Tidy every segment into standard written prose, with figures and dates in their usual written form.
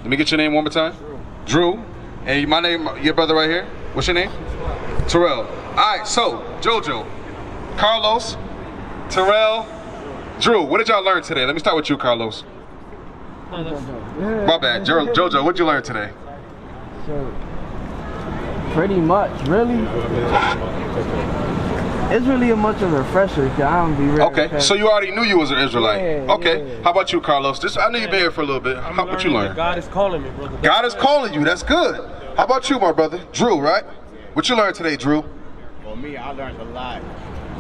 Let me get your name one more time. Drew. And my name, your brother right here. What's your name? Terrell. All right, so JoJo, Carlos, Terrell, Drew. What did y'all learn today? Let me start with you, Carlos. My bad. JoJo, what did you learn today? So, pretty much, really. It's really a much of a refresher. I don't be really. Okay, so you already knew you was an Israelite. Yeah, okay, yeah. How about you, Carlos? I know you've been here for a little bit. What you learned? God is calling me, brother. God is calling you. That's good. How about you, my brother? Drew, right? What you learned today, Drew? For me, I learned a lot.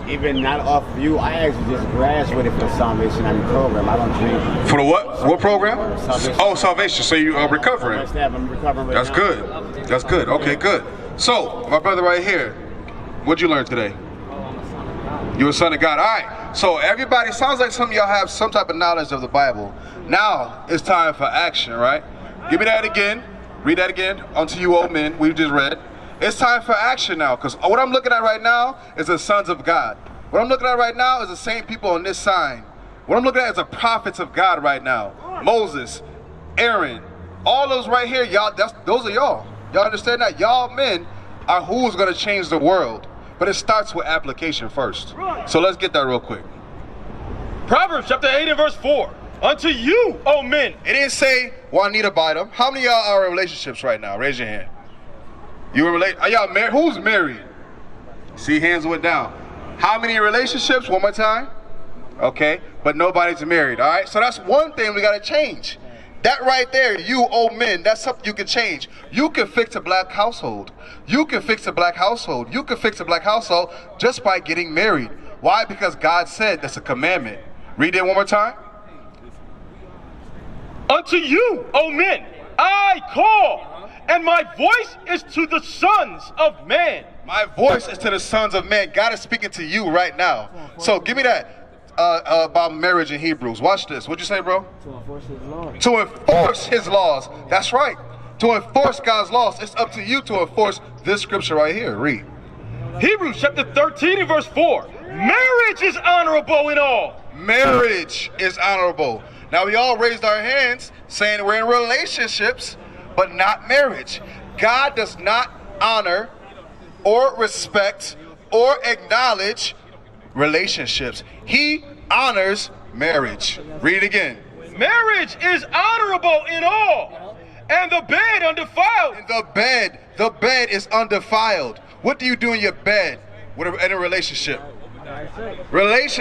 Even not off of you, I actually just graduated for the Salvation Army program. I don't drink. For the what? What program? Salvation. Oh, salvation. So you are recovering. I'm recovering right That's now. good. That's good. Okay, good. So, my brother right here, what'd you learn today? You're a son of God. All right. So everybody, sounds like some of y'all have some type of knowledge of the Bible. Now it's time for action, right? Give me that again. Read that again. Unto you old men, we just read. It's time for action now, because what I'm looking at right now is the sons of God. What I'm looking at right now is the same people on this sign. What I'm looking at is the prophets of God right now. Moses, Aaron, all those right here, y'all, those are y'all. Y'all understand that? Y'all men are who's going to change the world. But it starts with application first. So let's get that real quick. Proverbs chapter 8 and verse 4. Unto you, O men. It didn't say Juanita Bynum. How many of y'all are in relationships right now? Raise your hand. You in are y'all married? Who's married? See, hands went down. How many in relationships? One more time. Okay, but nobody's married, all right? So that's one thing we gotta change. That right there, you old men, that's something you can change. You can fix a black household. You can fix a black household. You can fix a black household just by getting married. Why? Because God said that's a commandment. Read it one more time. Unto you, O men, I call, and my voice is to the sons of man. My voice is to the sons of men. God is speaking to you right now. So give me that about marriage in Hebrews. Watch this. What'd you say, bro? To enforce his laws. To enforce his laws. That's right. To enforce God's laws. It's up to you to enforce this scripture right here. Read. Hebrews chapter 13 and verse 4. Marriage is honorable in all. Marriage is honorable. Now we all raised our hands saying we're in relationships, but not marriage. God does not honor or respect or acknowledge relationships. He honors marriage. Read it again. Marriage is honorable in all, and the bed undefiled. In the bed is undefiled. What do you do in your bed in a relationship?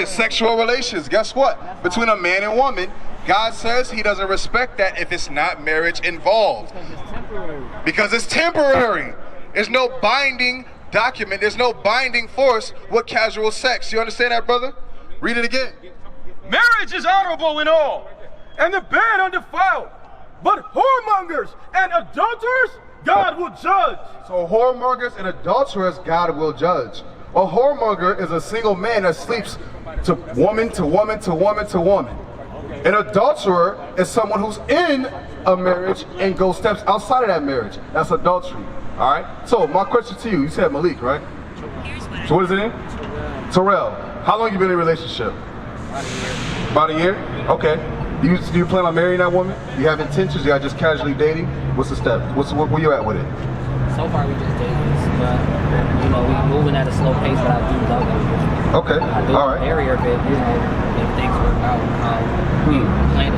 Sexual relations. Guess what? Between a man and woman, God says he doesn't respect that if it's not marriage involved. Because it's temporary. Because it's temporary. There's no binding document. There's no binding force with casual sex. You understand that, brother? Read it again. Marriage is honorable in all, and the bed undefiled. But whoremongers and adulterers, God will judge. So whoremongers and adulterers, God will judge. A whoremonger is a single man that sleeps to woman, to woman, to woman, to woman. An adulterer is someone who's in a marriage and goes steps outside of that marriage. That's adultery. All right? So my question to you said Malik, right? So what is it in? Terrell. How long you been in a relationship? About a year. Okay. Do you plan on marrying that woman? Do you have intentions? You are just casually dating? What's the step? Where you at with it? So far we just dating, but you know we moving at a slow pace. But I do love her. Okay. I do All right. marry her, but you know if things work out, we plan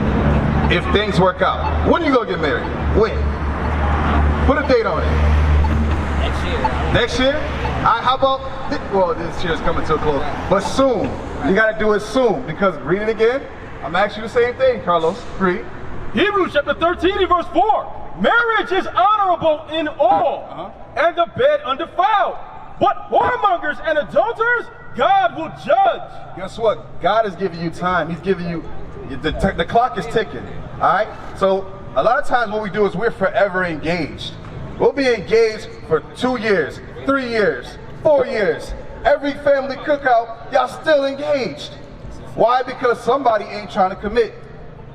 to. If things work out, when are you gonna get married? When? Put a date on it. Next year. Next year? How about, well, this year's coming to a close, but soon. You gotta do it soon, because read it again. I'm asking you the same thing, Carlos. Read. Hebrews chapter 13 and verse 4. Marriage is honorable in all, and the bed undefiled. But whoremongers and adulterers, God will judge. Guess what? God is giving you time. He's giving you, the clock is ticking, all right? So a lot of times what we do is we're forever engaged. We'll be engaged for 2 years, 3 years, 4 years. Every family cookout, y'all still engaged. Why? Because somebody ain't trying to commit.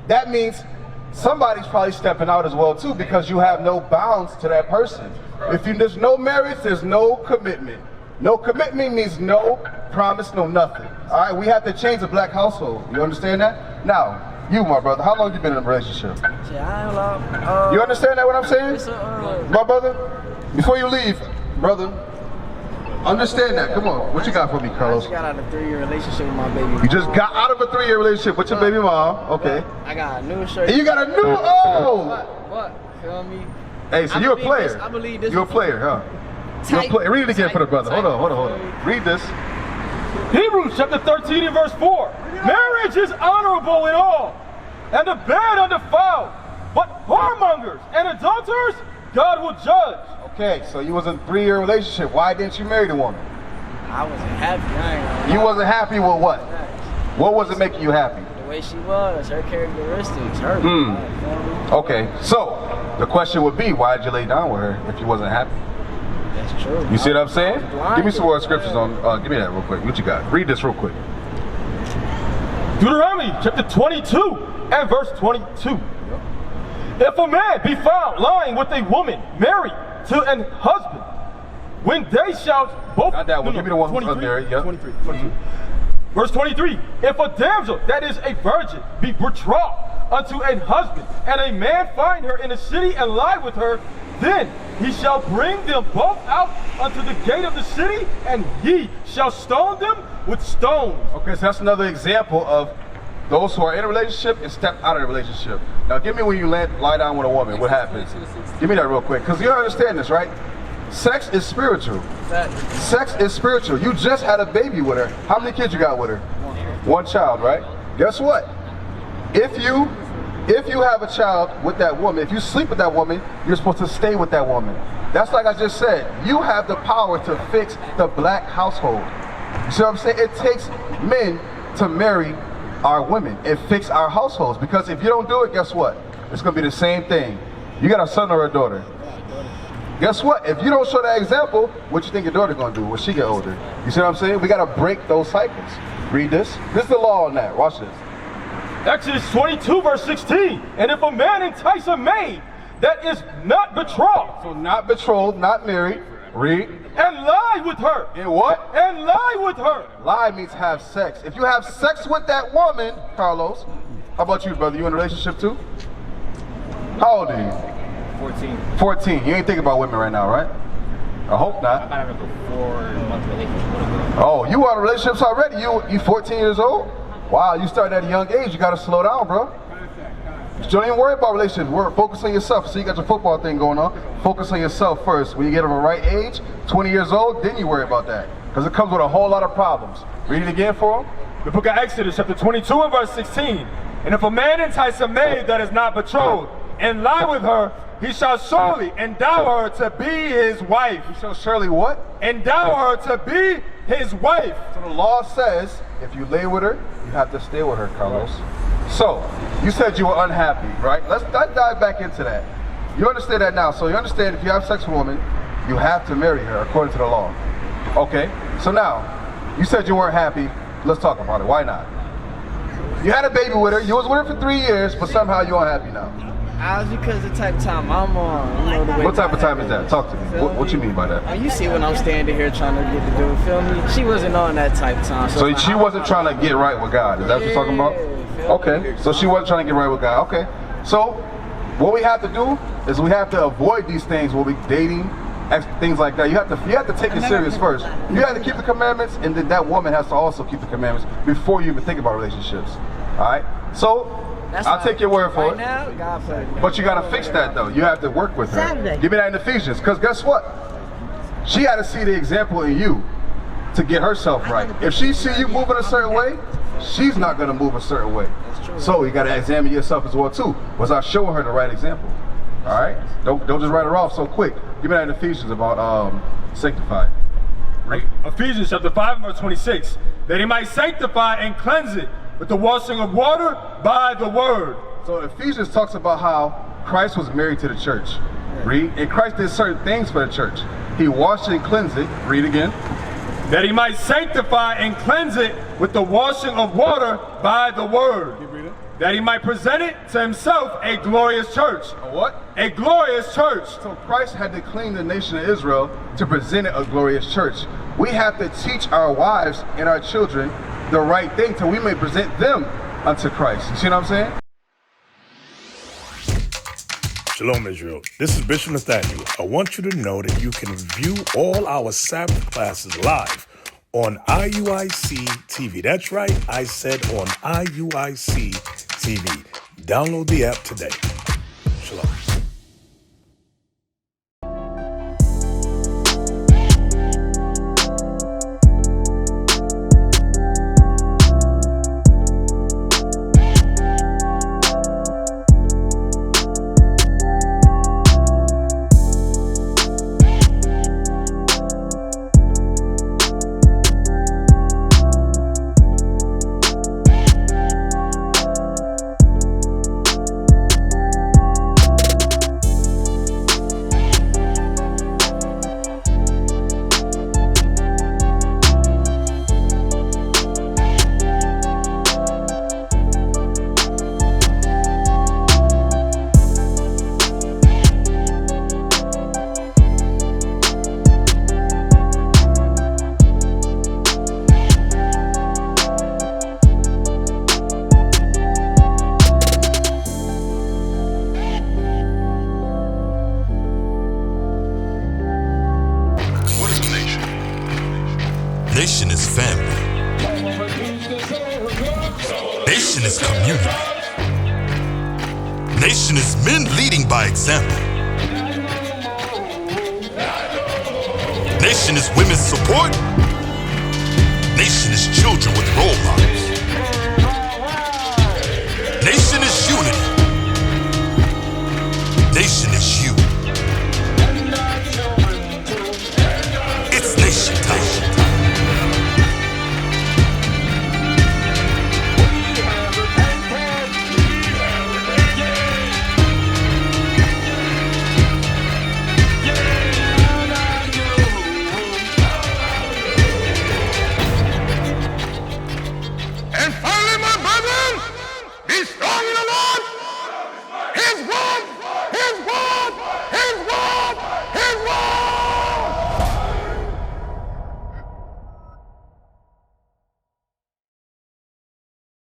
That means somebody's probably stepping out as well too, because you have no bounds to that person. If there's no marriage, there's no commitment. No commitment means no promise, no nothing. All right, we have to change the black household. You understand that? Now, You, my brother, how long you been in a relationship? Shit, I ain't long. You understand that what I'm saying? It's My brother, before you leave, brother, understand that. Come on, what you got for me, I Carlos? just got out of a 3-year relationship with my baby mom. You just got out of a 3-year relationship with your baby mom, okay? I got a new shirt. And you got a new, What? Feel me? Hey, so you're a player. I believe this. You're a player, huh? You're a player. Read it again for the brother. Hold on. Read this. Hebrews chapter 13 and verse 4. Marriage is honorable in all, and the bed undefiled. But whoremongers and adulterers, God will judge. Okay, so you was in a 3-year relationship. Why didn't you marry the woman? I wasn't happy. I ain't gonna You lie. wasn't happy with what? What was it making you happy? The way she was, her characteristics, her. Okay, so the question would be, why did you lay down with her if you wasn't happy? That's true. You see what I'm saying? Blind. Give me some more scriptures on. Give me that real quick. What you got? Read this real quick. Deuteronomy chapter 22 and verse 22. If a man be found lying with a woman married to an husband, when they shall both... Not that one. Give me the one who's unmarried. Yep. 23. Verse 23. If a damsel that is a virgin be betrothed unto a husband, and a man find her in the city and lie with her, then he shall bring them both out unto the gate of the city, and he shall stone them with stones. Okay, so that's another example of those who are in a relationship and step out of the relationship. Now, give me when you lie down with a woman. What happens? Give me that real quick, because you understand this, right? Sex is spiritual. Sex is spiritual. You just had a baby with her. How many kids you got with her? One child, right? Guess what? If you have a child with that woman, if you sleep with that woman, you're supposed to stay with that woman. That's like I just said. You have the power to fix the black household. You see what I'm saying? It takes men to marry our women and fix our households, because if you don't do it, guess what? It's going to be the same thing. You got a son or a daughter. Guess what? If you don't show that example, what you think your daughter going to do when she get older? You see what I'm saying? We got to break those cycles. Read this. This is the law on that. Watch this. Exodus 22 verse 16. And if a man entice a maid that is not betrothed, So not betrothed, not married. Read. and lie with her, And what? and lie with her, Lie means have sex. If you have sex with that woman, Carlos, how about you, brother? You in a relationship too? How old are you? 14. 14. You ain't thinking about women right now, right? I hope not. I have a 4-month relationship. Oh, you are in relationships already? You 14 years old? Wow, you started at a young age. You got to slow down, bro. Don't even worry about relationships. Focus on yourself. So you got your football thing going on. Focus on yourself first. When you get of the right age, 20 years old, then you worry about that. Because it comes with a whole lot of problems. Read it again for them. the book of Exodus chapter 22 and verse 16. And if a man entice a maid that is not betrothed, and lie with her, he shall surely endow her to be his wife. He shall surely what? Endow her to be his wife. So the law says, if you lay with her, you have to stay with her, Carlos. So, you said you were unhappy, right? Let's dive back into that. You understand that now. So you understand if you have sex with a woman, you have to marry her according to the law. Okay, so now, you said you weren't happy. Let's talk about it. Why not? You had a baby with her. You was with her for 3 years, but somehow you're unhappy now. I was because the type of time I'm on. You know, the way What type of time is that? Talk to me. What you mean by that? You see when I'm standing here trying to get the dude, feel me? She wasn't on that type of time. So she wasn't trying to get right with God. Is that what you're talking about? Okay. So she wasn't trying to get right with God. Okay. So what we have to do is we have to avoid these things when we dating, things like that. You have to take it serious first. You have to keep the commandments, and then that woman has to also keep the commandments before you even think about relationships. All right. So I'll take your word for it. Now, God put it. But you got to fix that though. You have to work with her. Give me that in Ephesians, because guess what? She had to see the example in you to get herself right. If she see you moving a certain way, she's not going to move a certain way. So you got to examine yourself as well too. Was I showing her the right example? All right. Don't just write her off so quick. Give me that in Ephesians about sanctified. Right. Ephesians chapter 5 and verse 26. That he might sanctify and cleanse it with the washing of water by the word. So Ephesians talks about how Christ was married to the church. Read. And Christ did certain things for the church. He washed and cleansed it. Read again. That he might sanctify and cleanse it with the washing of water by the word. That he might present it to himself a glorious church. A what? A glorious church. So Christ had to clean the nation of Israel to present it a glorious church. We have to teach our wives and our children the right thing till we may present them unto Christ. You see what I'm saying? Shalom, Israel. This is Bishop Nathaniel. I want you to know that you can view all our Sabbath classes live on IUIC TV. That's right, I said on IUIC TV. Download the app today. Shalom. Nation is family. Nation is community. Nation is men leading by example. Nation is women's support. Nation is children with role models. Nation is unity. Nation is you.